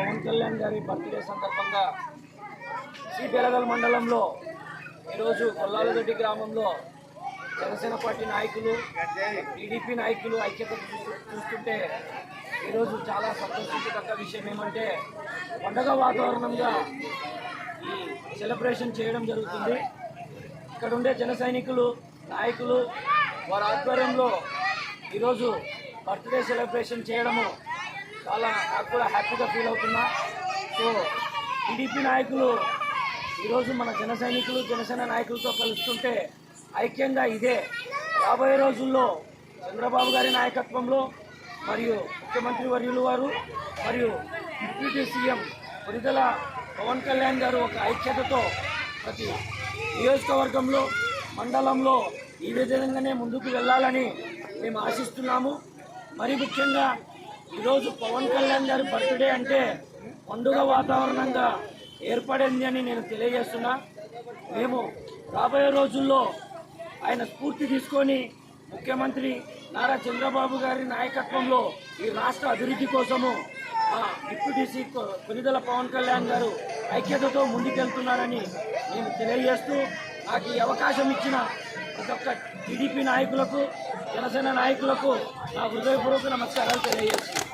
పవన్ కళ్యాణ్ గారి బర్త్డే సందర్భంగా శ్రీ బెలగల్ మండలంలో ఈరోజు కొల్లాలదొడ్డి గ్రామంలో జనసేన పార్టీ నాయకులు టీడీపీ నాయకులు ఐక్యత చూస్తుంటే ఈరోజు చాలా సంతోషించదగ్గ విషయం ఏమంటే పండగ వాతావరణంగా ఈ సెలబ్రేషన్ చేయడం జరుగుతుంది. ఇక్కడ ఉండే జన సైనికులు నాయకులు వారి ఆధ్వర్యంలో ఈరోజు బర్త్డే సెలబ్రేషన్ చేయడము చాలా నాకు కూడా హ్యాపీగా ఫీల్ అవుతున్నా. సో టీడీపీ నాయకులు ఈరోజు మన జన సైనికులు జనసేన నాయకులతో కలుస్తుంటే ఐక్యంగా ఇదే రాబోయే రోజుల్లో చంద్రబాబు గారి నాయకత్వంలో మరియు ముఖ్యమంత్రి వర్యులు వారు మరియు డిప్యూటీ సీఎం కొనిదెల పవన్ కళ్యాణ్ గారు ఒక ఐక్యతతో ప్రతి నియోజకవర్గంలో మండలంలో ఈ విధంగానే ముందుకు వెళ్ళాలని మేము ఆశిస్తున్నాము. మరి ముఖ్యంగా ఈరోజు పవన్ కళ్యాణ్ గారి బర్త్డే అంటే పండుగ వాతావరణంగా ఏర్పడింది అని నేను తెలియజేస్తున్నా. మేము రాబోయే రోజుల్లో ఆయన స్ఫూర్తి తీసుకొని ముఖ్యమంత్రి నారా చంద్రబాబు గారి నాయకత్వంలో ఈ రాష్ట్ర అభివృద్ధి కోసము డిప్యూటీ సీ కొనిదెల పవన్ కళ్యాణ్ గారు ఐక్యతతో ముందుకెళ్తున్నారని నేను తెలియజేస్తూ నాకు ఈ అవకాశం ఇచ్చిన ప్రతి ఒక్క టీడీపీ నాయకులకు జనసేన నాయకులకు నా హృదయపూర్వక నమస్కారాలు తెలియజేస్తున్నాను.